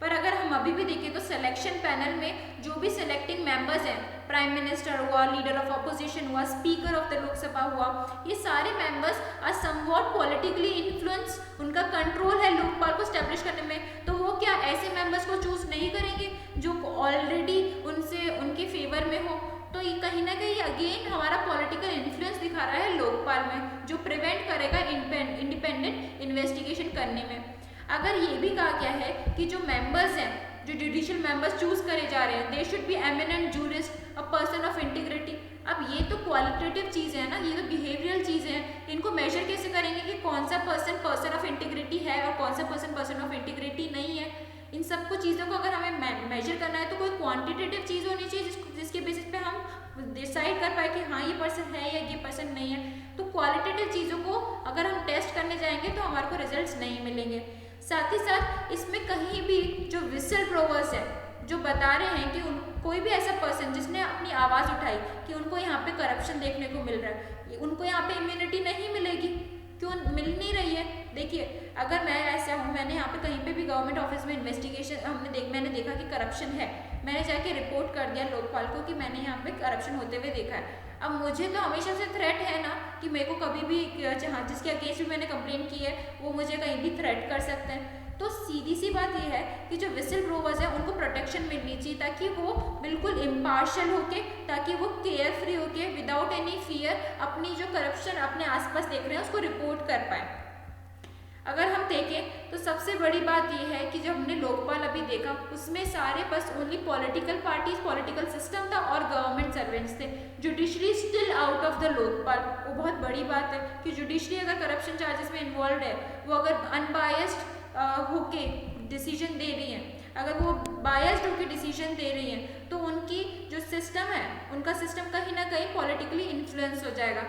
[SPEAKER 1] पर अगर हम अभी भी देखें तो सिलेक्शन पैनल में जो भी सिलेक्टिंग मेंबर्स हैं, प्राइम मिनिस्टर हुआ, लीडर ऑफ अपोजिशन हुआ, स्पीकर ऑफ द लोकसभा हुआ, ये सारे members are somewhat politically influence, उनका कंट्रोल है लोकपाल को स्टैब्लिश करने में। तो वो क्या ऐसे मेंबर्स को चूज नहीं करेंगे जो ऑलरेडी उनके फेवर में हो? तो ये कहीं ना कहीं अगेन हमारा पॉलिटिकल इन्फ्लुएंस दिखा रहा है लोकपाल में, जो प्रिवेंट करेगा इंडिपेंडेंट इन्वेस्टिगेशन करने में। अगर ये भी कहा गया है कि जो मेंबर्स हैं, जो जुडिशियल मेंबर्स चूज करे जा रहे हैं, they should B eminent jurist, a person of integrity. अब ये तो क्वालिटेटिव चीज़ है ना, ये तो बिहेवियरल चीज़ है। इनको मेजर कैसे करेंगे कि कौन सा पर्सन ऑफ इंटीग्रिटी है और कौन सा पर्सन ऑफ इंटीग्रिटी नहीं है? इन सबको चीज़ों को अगर हमें मेजर करना है तो कोई क्वांटिटेटिव चीज़ होनी चाहिए जिसके बेसिस पे हम डिसाइड कर पाए कि हाँ ये पर्सन है या ये पर्सन नहीं है। तो क्वालिटेटिव चीज़ों को अगर हम टेस्ट करने जाएंगे तो हमारे को रिजल्ट्स नहीं मिलेंगे। साथ ही साथ इसमें कहीं भी जो विसल ब्लोअर्स है, जो बता रहे हैं कि कोई भी ऐसा पर्सन जिसने अपनी आवाज़ उठाई कि उनको यहाँ पे करप्शन देखने को मिल रहा है, उनको यहाँ पे इम्यूनिटी नहीं मिलेगी। क्यों मिल नहीं रही है? देखिए, अगर मैं ऐसा हूँ, मैंने यहाँ पे कहीं पे भी गवर्नमेंट ऑफिस में इन्वेस्टिगेशन मैंने देखा कि करप्शन है, मैंने जाके रिपोर्ट कर दिया लोकपाल को कि मैंने यहाँ पे करप्शन होते हुए देखा है। अब मुझे तो हमेशा से थ्रेट है ना कि मेरे को कभी भी जहाँ जिसके अगेंस्ट भी मैंने कंप्लेंट की है वो मुझे कहीं भी थ्रेट कर सकते हैं। तो सीधी सी बात यह है कि जो विसल ब्लोअर्स हैं उनको प्रोटेक्शन मिलनी चाहिए ताकि वो बिल्कुल इम्पार्शियल होके, ताकि वो केयर फ्री होके, विदाउट एनी फियर अपनी जो करप्शन अपने आसपास देख रहे हैं उसको रिपोर्ट कर पाए। अगर हम देखें तो सबसे बड़ी बात यह है कि जो हमने लोकपाल अभी देखा उसमें सारे बस only political parties, political system था और गवर्नमेंट सर्वेंट्स थे। Judiciary still out of the Lokpal. वो बहुत बड़ी बात है कि जुडिशरी अगर करप्शन चार्जेस में इन्वॉल्व है, वो अगर अनबायस्ड होके डिसीजन दे रही हैं, अगर वो बायस्ड होके डिसीजन दे रही हैं, तो उनकी जो सिस्टम है, उनका सिस्टम कहीं ना कहीं पॉलिटिकली इन्फ्लुएंस हो जाएगा।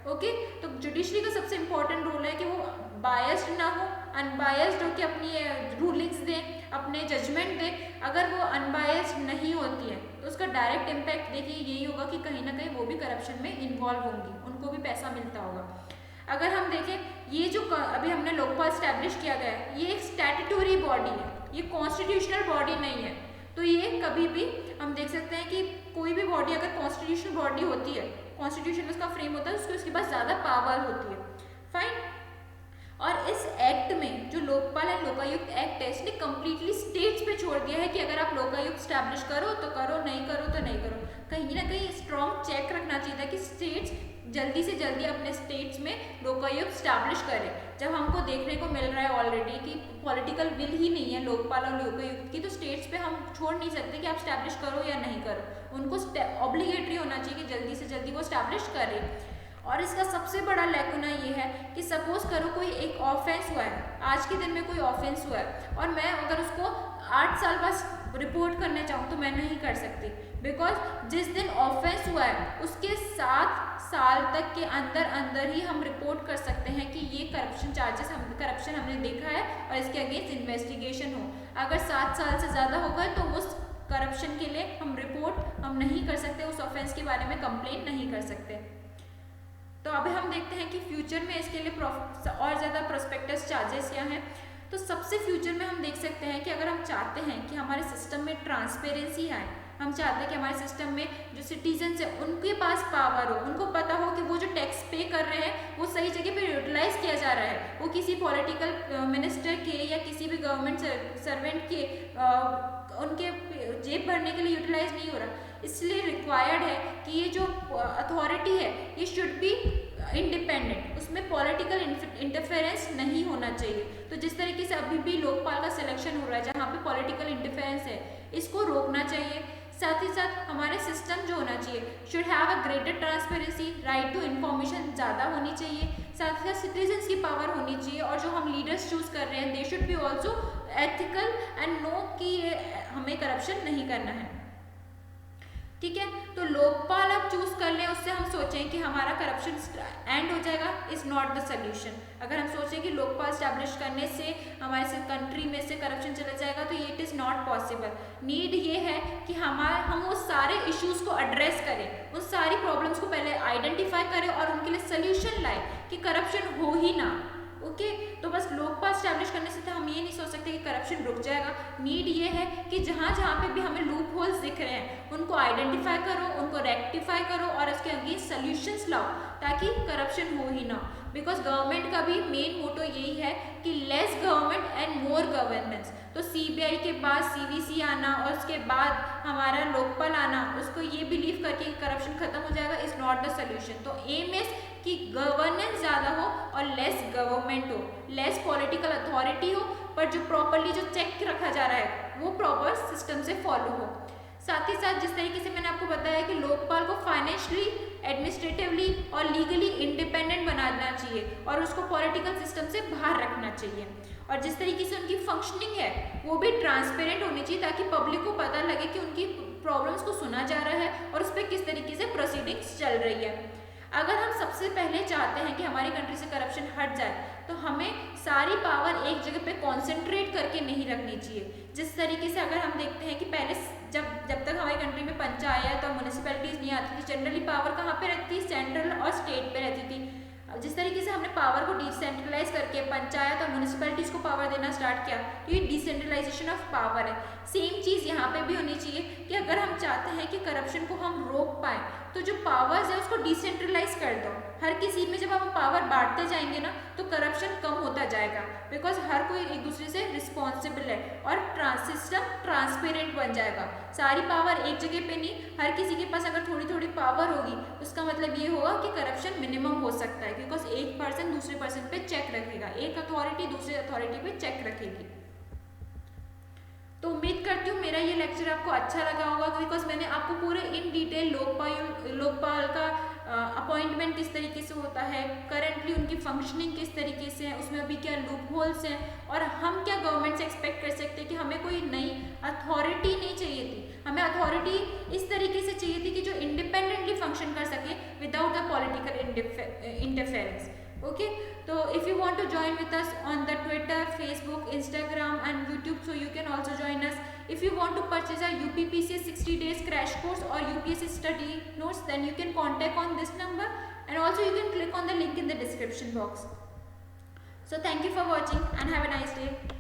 [SPEAKER 1] ओके। तो जुडिशरी का सबसे इंपॉर्टेंट रोल है कि वो बायस्ड ना हो, अनबायस्ड हो, कि अपनी रूलिंग्स दे, अपने जजमेंट दे। अगर वो अनबायस्ड नहीं होती है तो उसका डायरेक्ट इम्पैक्ट देखिए यही होगा कि कहीं ना कहीं वो भी करप्शन में इन्वॉल्व होंगी, उनको भी पैसा मिलता होगा। अगर हम देखें ये जो अभी हमने लोकपाल स्टैब्लिश किया गया है, ये एक स्टैट्यूटरी बॉडी है, ये कॉन्स्टिट्यूशनल बॉडी नहीं है। तो ये कभी भी हम देख सकते हैं कि कोई भी बॉडी अगर कॉन्स्टिट्यूशनल बॉडी होती है, कॉन्स्टिट्यूशन उसका फ्रेम होता है, उसके पास ज़्यादा पावर होती है। फाइन। और इस एक्ट में जो लोकपाल एंड लोकायुक्त एक्ट है, इसने कम्प्लीटली स्टेट्स पे छोड़ दिया है कि अगर आप लोकायुक्त स्टैब्लिश करो तो करो, नहीं करो तो नहीं करो। कहीं ना कहीं स्ट्रॉन्ग चेक रखना चाहिए था कि स्टेट्स जल्दी से जल्दी अपने स्टेट्स में लोकायुक्त स्टैब्लिश करें। जब हमको देखने को मिल रहा है ऑलरेडी कि पॉलिटिकल विल ही नहीं है लोकपाल और लोकायुक्त की, तो स्टेट्स पे हम छोड़ नहीं सकते कि आप स्टैब्लिश करो या नहीं करो, उनको ऑब्लिगेटरी होना चाहिए कि जल्दी से जल्दी वो स्टैब्लिश करें। और इसका सबसे बड़ा लैकुना ये है कि सपोज करो कोई एक ऑफेंस हुआ है, आज के दिन में कोई ऑफेंस हुआ है और मैं अगर उसको 8 साल बाद रिपोर्ट करने चाहूँ तो मैं नहीं कर सकती, बिकॉज जिस दिन ऑफेंस हुआ है उसके 7 साल तक के अंदर अंदर ही हम रिपोर्ट कर सकते हैं कि ये करप्शन हमने देखा है और इसके अगेंस्ट इन्वेस्टिगेशन हो। अगर 7 साल से ज़्यादा हो गए तो उस करप्शन के लिए हम नहीं कर सकते, उस ऑफेंस के बारे में कंप्लेन नहीं कर सकते। तो अभी हम देखते हैं कि फ्यूचर में इसके लिए और ज़्यादा प्रोस्पेक्टस चार्जेस क्या हैं। तो सबसे फ्यूचर में हम देख सकते हैं कि अगर हम चाहते हैं कि हमारे सिस्टम में ट्रांसपेरेंसी आए, हम चाहते हैं कि हमारे सिस्टम में जो सिटीजन्स हैं उनके पास पावर हो, उनको पता हो कि वो जो टैक्स पे कर रहे हैं वो सही जगह पे यूटिलाइज किया जा रहा है, वो किसी पॉलिटिकल मिनिस्टर के या किसी भी गवर्नमेंट सर्वेंट के उनके जेब भरने के लिए यूटिलाइज नहीं हो रहा। इसलिए रिक्वायर्ड है कि ये जो अथॉरिटी है ये शुड बी इंडिपेंडेंट, उसमें पॉलिटिकल इंटरफेरेंस नहीं होना चाहिए। तो जिस तरीके से अभी भी लोकपाल का सिलेक्शन हो रहा है जहाँ पे पॉलिटिकल इंटरफेरेंस है, इसको रोकना चाहिए। साथ ही साथ हमारे सिस्टम जो होना चाहिए should have a greater transparency, right to information ज़्यादा होनी चाहिए। साथ ही साथ सिटीजन्स की पावर होनी चाहिए और जो हम लीडर्स चूज कर रहे हैं they should be also ethical and know कि हमें करप्शन नहीं करना है। ठीक है, तो लोकपाल अब चूज कर लें, उससे हम सोचें कि हमारा करप्शन एंड हो जाएगा, इज नॉट द सोल्यूशन। अगर हम सोचें कि लोकपाल स्टैब्लिश करने से हमारे कंट्री में से करप्शन चला जाएगा तो ये it is not possible. Need ये है कि हम वो सारे इश्यूज को एड्रेस करें, उन सारी प्रॉब्लम्स को पहले आइडेंटिफाई करें और उनके लिए सोल्यूशन लाएं कि करप्शन हो ही ना। ओके, तो बस लोकपाल स्टैब्लिश करने से तो हम ये नहीं सोच सकते कि करप्शन रुक जाएगा। नीड ये है कि जहाँ जहाँ पे भी हमें लूप होल्स दिख रहे हैं उनको आइडेंटिफाई करो, उनको रेक्टिफाई करो और उसके अगेंस्ट सोल्यूशंस लाओ ताकि करप्शन हो ही ना। बिकॉज गवर्नमेंट का भी मेन मोटो यही है कि less government and more governance. तो सीबीआई के बाद सीवीसी आना और उसके बाद हमारा लोकपाल आना, उसको ये बिलीव करके करप्शन खत्म हो जाएगा, इज नॉट द सोल्यूशन। तो एम इज कि गवर्नेंस ज़्यादा हो और लेस गवर्नमेंट हो, लेस पॉलिटिकल अथॉरिटी हो, पर जो प्रॉपरली जो चेक रखा जा रहा है वो प्रॉपर सिस्टम से फॉलो हो। साथ ही साथ जिस तरीके से मैंने आपको बताया कि लोकपाल को फाइनेंशियली, एडमिनिस्ट्रेटिवली और लीगली इंडिपेंडेंट बनाना चाहिए और उसको पॉलिटिकल सिस्टम से बाहर रखना चाहिए। और जिस तरीके से उनकी फंक्शनिंग है वो भी ट्रांसपेरेंट होनी चाहिए ताकि पब्लिक को पता लगे कि उनकी प्रॉब्लम्स को सुना जा रहा है और उस पर किस तरीके से प्रोसीडिंग्स चल रही है। अगर हम सबसे पहले चाहते हैं कि हमारी कंट्री से करप्शन हट जाए तो हमें सारी पावर एक जगह पे कॉन्सेंट्रेट करके नहीं रखनी चाहिए। जिस तरीके से अगर हम देखते हैं कि पहले जब तक हमारी कंट्री में पंचायत और म्यूनिसिपैलिटीज़ नहीं आती थी, जनरली पावर कहाँ पे रहती थी, सेंट्रल और स्टेट पे रहती थी। जिस तरीके से हमने पावर को डिसेंट्रलाइज करके पंचायत और म्यूनिसिपैलिटीज़ को पावर देना स्टार्ट किया तो ये डिसेंट्रलाइजेशन ऑफ पावर है। सेम चीज़ यहाँ पे भी होनी चाहिए कि अगर हम चाहते हैं कि करप्शन को हम रोक पाएँ तो जो पावर्स है उसको डिसेंट्रलाइज कर दो। हर किसी में जब हम पावर बांटते जाएंगे ना तो करप्शन कम होता जाएगा, बिकॉज हर कोई एक दूसरे से रिस्पॉन्सिबल है और सिस्टम ट्रांसपेरेंट बन जाएगा। सारी पावर एक जगह पे नहीं, हर किसी के पास अगर थोड़ी थोड़ी पावर होगी उसका मतलब ये होगा कि करप्शन मिनिमम हो सकता है, बिकॉज एक पर्सन दूसरे पर्सन पे चेक रखेगा, एक अथॉरिटी दूसरे अथॉरिटी पे चेक रखेगी। तो उम्मीद करती हूँ मेरा ये लेक्चर आपको अच्छा लगा होगा, बिकॉज मैंने आपको पूरे इन डिटेल लोकपाल का अपॉइंटमेंट किस तरीके से होता है, करंटली उनकी फंक्शनिंग किस तरीके से है, उसमें अभी क्या लूप होल्स हैं और हम क्या गवर्नमेंट से एक्सपेक्ट कर सकते हैं कि हमें कोई नई अथॉरिटी नहीं चाहिए थी, हमें अथॉरिटी इस तरीके से चाहिए थी कि जो इंडिपेंडेंटली फंक्शन कर सके without the political interference. Okay, so if you want to join with us on the Twitter, Facebook, Instagram and YouTube, so you can also join us. If you want to purchase a UPPCS 60 days crash course or UPSC study notes, then you can contact on this number, and also you can click on the link in the description box. So thank you for watching and have a nice day.